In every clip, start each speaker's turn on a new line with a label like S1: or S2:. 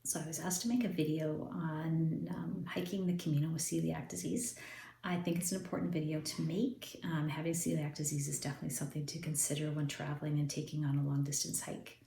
S1: So I was asked to make a video on hiking the Camino with celiac disease. I think it's an important video to make. Having celiac disease is definitely something to consider when traveling and taking on a long distance hike.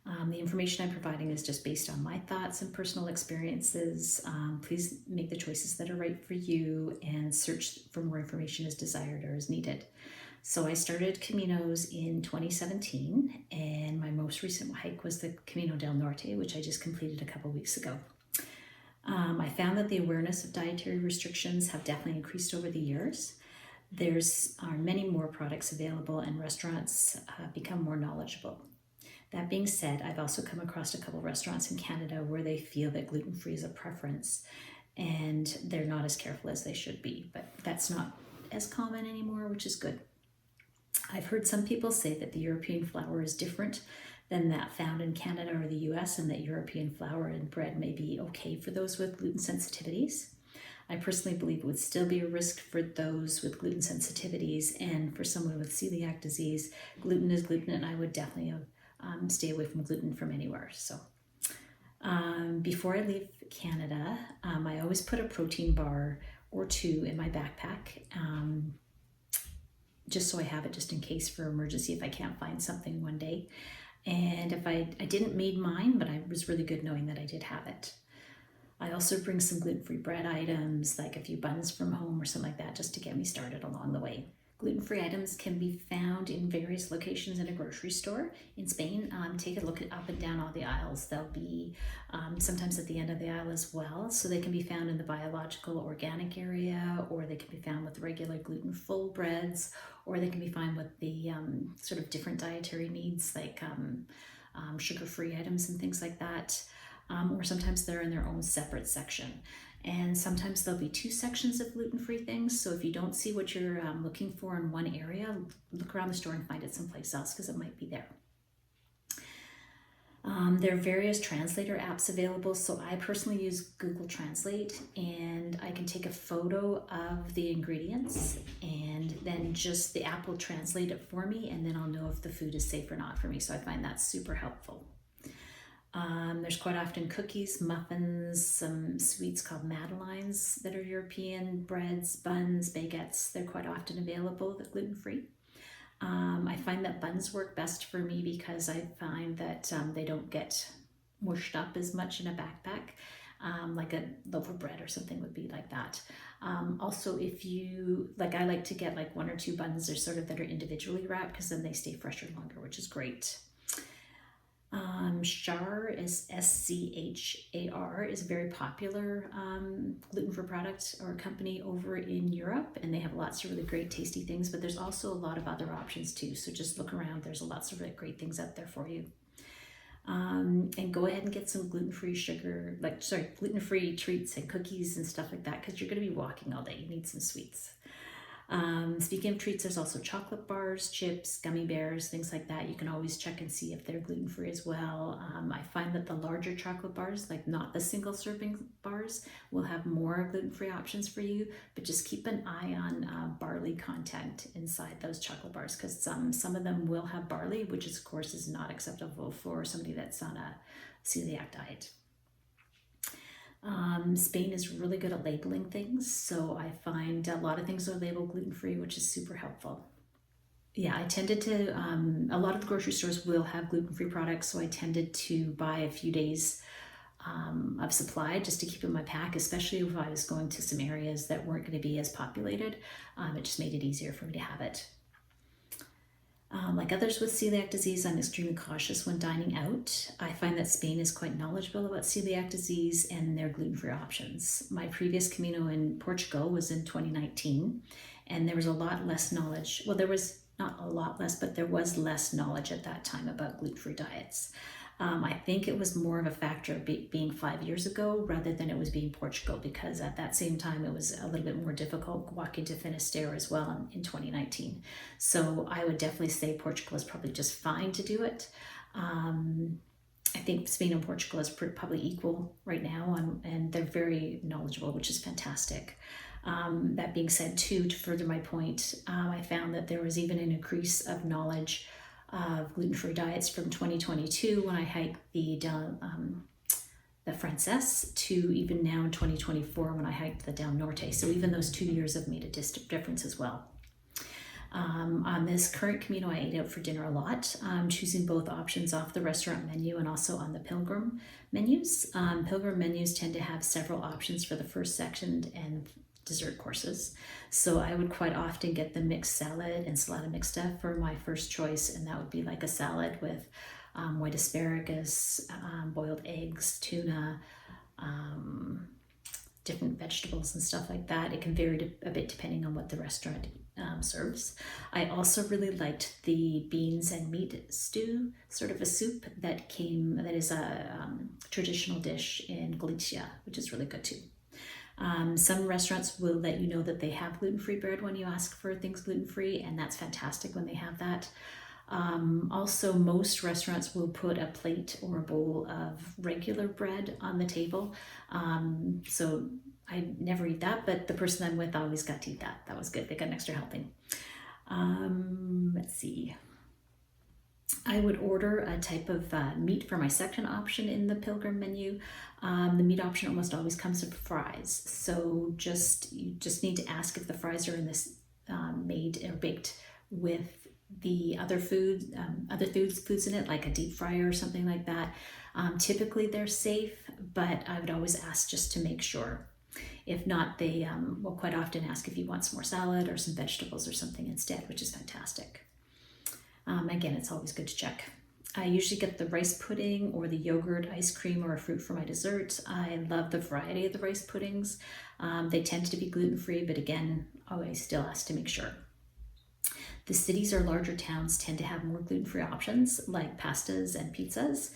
S1: The information I'm providing is just based on my thoughts and personal experiences. Please make the choices that are right for you and search for more information as desired or as needed. So I started Caminos in 2017, and my most recent hike was the Camino del Norte, which I just completed a couple weeks ago. I found that the awareness of dietary restrictions have definitely increased over the years. There are many more products available, and restaurants have become more knowledgeable. That being said, I've also come across a couple restaurants in Canada where they feel that gluten-free is a preference, and they're not as careful as they should be, but that's not as common anymore, which is good. I've heard some people say that the European flour is different than that found in Canada or the US, and that European flour and bread may be okay for those with gluten sensitivities. I personally believe it would still be a risk for those with gluten sensitivities, and for someone with celiac disease, gluten is gluten, and I would definitely stay away from gluten from anywhere. So before I leave Canada, I always put a protein bar or two in my backpack, just so I have it just in case for emergency if I can't find something one day. And if I didn't made mine, but I was really good knowing that I did have it. I also bring some gluten-free bread items, like a few buns from home or something like that, just to get me started along the way. Gluten-free items can be found in various locations in a grocery store in Spain. Take a look at up and down all the aisles. They'll be sometimes at the end of the aisle as well. So they can be found in the biological organic area, or they can be found with regular gluten-full breads, or they can be found with the sort of different dietary needs, like sugar-free items and things like that. Or sometimes they're in their own separate section. And sometimes there'll be two sections of gluten-free things. So if you don't see what you're looking for in one area, look around the store and find it someplace else, because it might be there. There are various translator apps available. So I personally use Google Translate, and I can take a photo of the ingredients, and then just the app will translate it for me, and then I'll know if the food is safe or not for me. So I find that super helpful. There's quite often cookies, muffins, some sweets called madeleines that are European, breads, buns, baguettes. They're quite often available, they're gluten-free. I find that buns work best for me because I find that they don't get mushed up as much in a backpack. Like a loaf of bread or something would be like that. Also, if you, like, I like to get like one or two buns or sort of that are individually wrapped, because then they stay fresher longer, which is great. Schar is SCHAR is a very popular gluten-free product or company over in Europe, and they have lots of really great tasty things, but there's also a lot of other options too. So just look around, there's lots of really great things out there for you. And go ahead and get some gluten-free gluten-free treats and cookies and stuff like that, because you're going to be walking all day. You need some sweets. Speaking of treats, there's also chocolate bars, chips, gummy bears, things like that. You can always check and see if they're gluten-free as well. I find that the larger chocolate bars, like not the single serving bars, will have more gluten-free options for you, but just keep an eye on barley content inside those chocolate bars, because some of them will have barley, which of course is not acceptable for somebody that's on a celiac diet. Spain is really good at labeling things, so I find a lot of things are labeled gluten-free, which is super helpful. Yeah, I tended to, a lot of the grocery stores will have gluten-free products, so I tended to buy a few days of supply just to keep in my pack, especially if I was going to some areas that weren't going to be as populated. It just made it easier for me to have it. Like others with celiac disease, I'm extremely cautious when dining out. I find that Spain is quite knowledgeable about celiac disease and their gluten-free options. My previous Camino in Portugal was in 2019, and there was a lot less knowledge. Well, there was not a lot less, but there was less knowledge at that time about gluten-free diets. I think it was more of a factor of being 5 years ago rather than it was being Portugal, because at that same time it was a little bit more difficult walking to Finisterre as well in 2019. So I would definitely say Portugal is probably just fine to do it. I think Spain and Portugal is probably equal right now, and they're very knowledgeable, which is fantastic. That being said, too, to further my point, I found that there was even an increase of knowledge of gluten-free diets from 2022 when I hiked the the Frances to even now in 2024 when I hiked the Del Norte. So even those 2 years have made a difference as well. On this current Camino, I ate out for dinner a lot, choosing both options off the restaurant menu and also on the Pilgrim menus. Pilgrim menus tend to have several options for the first, second, and dessert courses. So I would quite often get the mixed salad and salada mixta for my first choice, and that would be like a salad with white asparagus, boiled eggs, tuna, different vegetables and stuff like that. It can vary a bit depending on what the restaurant serves. I also really liked the beans and meat stew, sort of a soup that is a traditional dish in Galicia, which is really good too. Some restaurants will let you know that they have gluten-free bread when you ask for things gluten-free, and that's fantastic when they have that. Also, most restaurants will put a plate or a bowl of regular bread on the table. So I never eat that, but the person I'm with always got to eat that. That was good. They got an extra helping. Let's see. I would order a type of meat for my second option in the Pilgrim menu. The meat option almost always comes with fries. So you just need to ask if the fries are in this made or baked with the other foods in it, like a deep fryer or something like that. Typically they're safe, but I would always ask just to make sure. If not, they will quite often ask if you want some more salad or some vegetables or something instead, which is fantastic. Again, it's always good to check. I usually get the rice pudding or the yogurt, ice cream, or a fruit for my dessert. I love the variety of the rice puddings. They tend to be gluten-free, but again, always still ask to make sure. The cities or larger towns tend to have more gluten-free options like pastas and pizzas.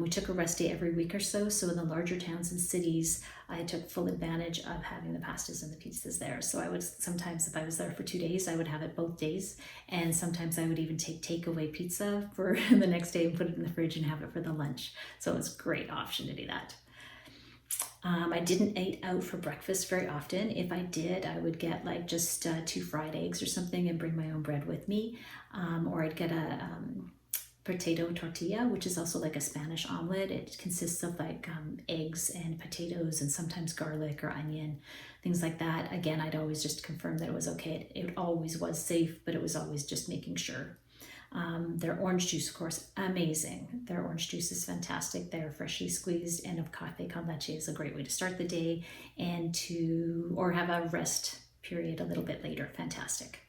S1: We took a rest day every week or so. So in the larger towns and cities, I took full advantage of having the pastas and the pizzas there. So I would sometimes, if I was there for 2 days, I would have it both days. And sometimes I would even take takeaway pizza for the next day and put it in the fridge and have it for the lunch. So it was a great option to do that. I didn't eat out for breakfast very often. If I did, I would get like just 2 fried eggs or something and bring my own bread with me. Or I'd get a potato tortilla, which is also like a Spanish omelet. It consists of like eggs and potatoes and sometimes garlic or onion, things like that. Again, I'd always just confirm that it was okay. It always was safe, but it was always just making sure. Their orange juice, of course, amazing. Their orange juice is fantastic. They're freshly squeezed, and of cafe con leche is a great way to start the day or have a rest period a little bit later. Fantastic.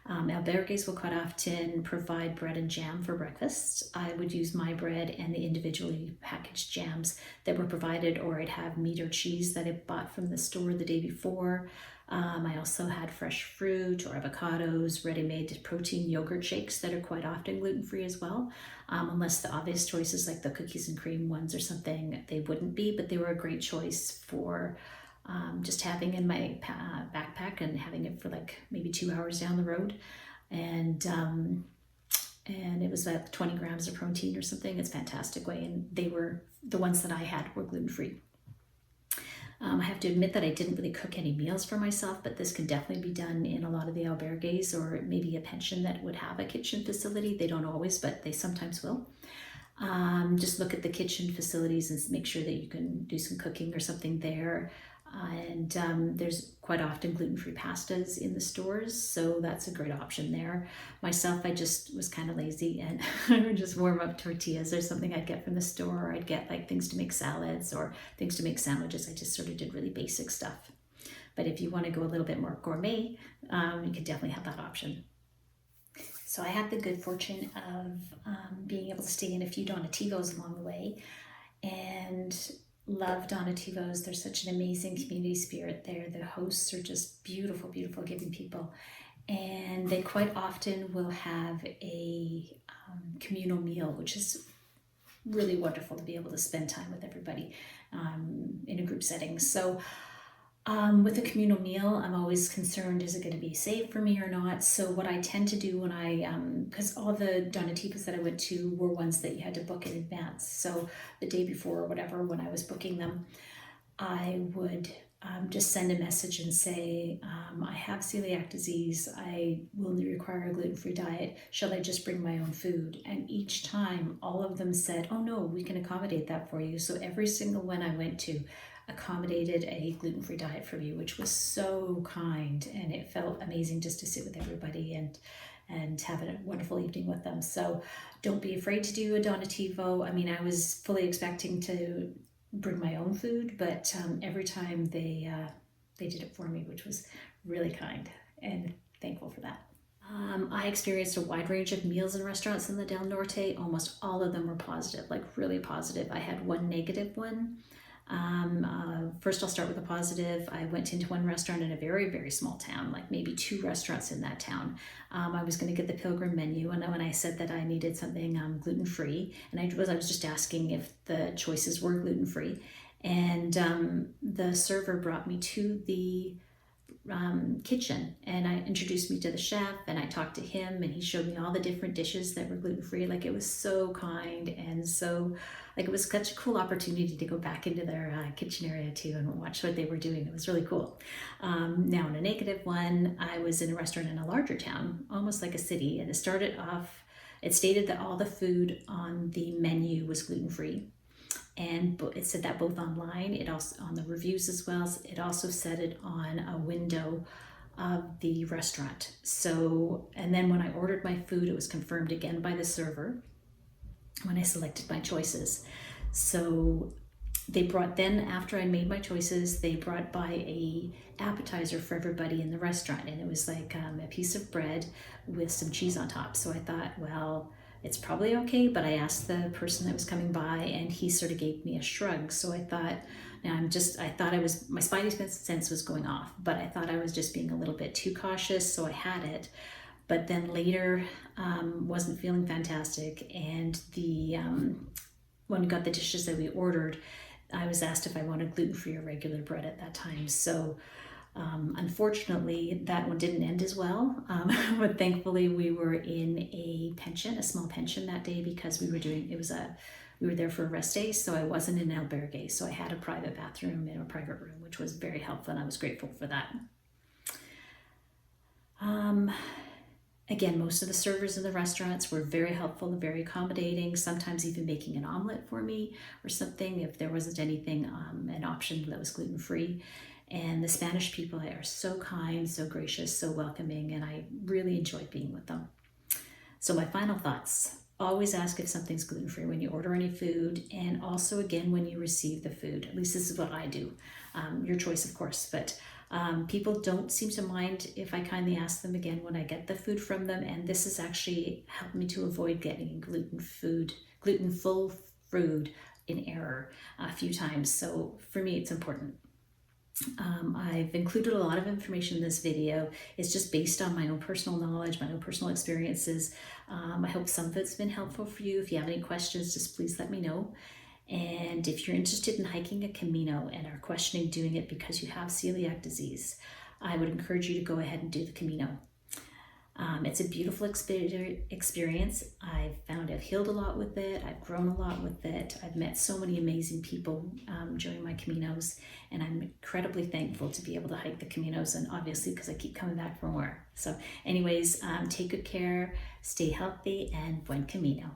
S1: Albergues will quite often provide bread and jam for breakfast. I would use my bread and the individually packaged jams that were provided, or I'd have meat or cheese that I bought from the store the day before. I also had fresh fruit or avocados, ready-made protein yogurt shakes that are quite often gluten-free as well. Unless the obvious choices like the cookies and cream ones or something, they wouldn't be, but they were a great choice for just having in my backpack and having it for like maybe 2 hours down the road. And it was like 20 grams of protein or something. It's a fantastic way. And the ones that I had were gluten-free. I have to admit that I didn't really cook any meals for myself, but this can definitely be done in a lot of the albergues or maybe a pension that would have a kitchen facility. They don't always, but they sometimes will. Just look at the kitchen facilities and make sure that you can do some cooking or something there. And there's quite often gluten-free pastas in the stores, so that's a great option there. Myself, I just was kind of lazy and I would just warm up tortillas or something I'd get from the store, or I'd get like things to make salads or things to make sandwiches. I just sort of did really basic stuff. But if you want to go a little bit more gourmet, you can definitely have that option. So I had the good fortune of being able to stay in a few Donativos along the way, and love Donativos. There's such an amazing community spirit there. The hosts are just beautiful, beautiful, giving people. And they quite often will have a communal meal, which is really wonderful to be able to spend time with everybody in a group setting. So with a communal meal, I'm always concerned, is it going to be safe for me or not? So what I tend to do when because all the Donativas that I went to were ones that you had to book in advance. So the day before or whatever, when I was booking them, I would just send a message and say, I have celiac disease, I will require a gluten-free diet, shall I just bring my own food? And each time all of them said, oh no, we can accommodate that for you. So every single one I went to accommodated a gluten-free diet for me, which was so kind, and it felt amazing just to sit with everybody and have a wonderful evening with them. So don't be afraid to do a donativo. I mean, I was fully expecting to bring my own food, but every time they did it for me, which was really kind, and thankful for that. I experienced a wide range of meals in restaurants in the Del Norte. Almost all of them were positive, like really positive. I had one negative one. First I'll start with a positive. I went into one restaurant in a very, very small town, like maybe 2 restaurants in that town. I was going to get the Pilgrim menu, and when I said that I needed something gluten-free, and I was just asking if the choices were gluten-free, and the server brought me to the kitchen, and I introduced me to the chef, and I talked to him, and he showed me all the different dishes that were gluten-free. Like, it was so kind, and so like it was such a cool opportunity to go back into their kitchen area too and watch what they were doing. It was really cool. Now in a negative one, I was in a restaurant in a larger town, almost like a city, and it stated that all the food on the menu was gluten-free. And it said that both online, it also on the reviews as well. It also said it on a window of the restaurant. So, and then when I ordered my food, it was confirmed again by the server when I selected my choices. So after I made my choices, they brought by a appetizer for everybody in the restaurant, and it was like a piece of bread with some cheese on top. So I thought, well, it's probably okay, but I asked the person that was coming by, and he sort of gave me a shrug. So I thought, my spidey sense was going off, but I thought I was just being a little bit too cautious, so I had it. But then later, wasn't feeling fantastic, and when we got the dishes that we ordered, I was asked if I wanted gluten-free or regular bread at that time. So unfortunately, that one didn't end as well, but thankfully we were in a small pension that day, because we were there for a rest day, so I wasn't in an albergue, so I had a private bathroom in a private room, which was very helpful, and I was grateful for that. Again, most of the servers in the restaurants were very helpful and very accommodating, sometimes even making an omelet for me or something if there wasn't anything, an option that was gluten-free. And the Spanish people are so kind, so gracious, so welcoming, and I really enjoyed being with them. So my final thoughts: always ask if something's gluten-free when you order any food, and also again when you receive the food. At least this is what I do. Your choice, of course, but people don't seem to mind if I kindly ask them again when I get the food from them, and this has actually helped me to avoid getting gluten-full food in error a few times. So for me, it's important. I've included a lot of information in this video. It's just based on my own personal knowledge, my own personal experiences. I hope some of it's been helpful for you. If you have any questions, just please let me know. And if you're interested in hiking a Camino and are questioning doing it because you have celiac disease, I would encourage you to go ahead and do the Camino. It's a beautiful experience. I've found I've healed a lot with it. I've grown a lot with it. I've met so many amazing people during my Caminos, and I'm incredibly thankful to be able to hike the Caminos, and obviously because I keep coming back for more. So anyways, take good care, stay healthy, and buen Camino.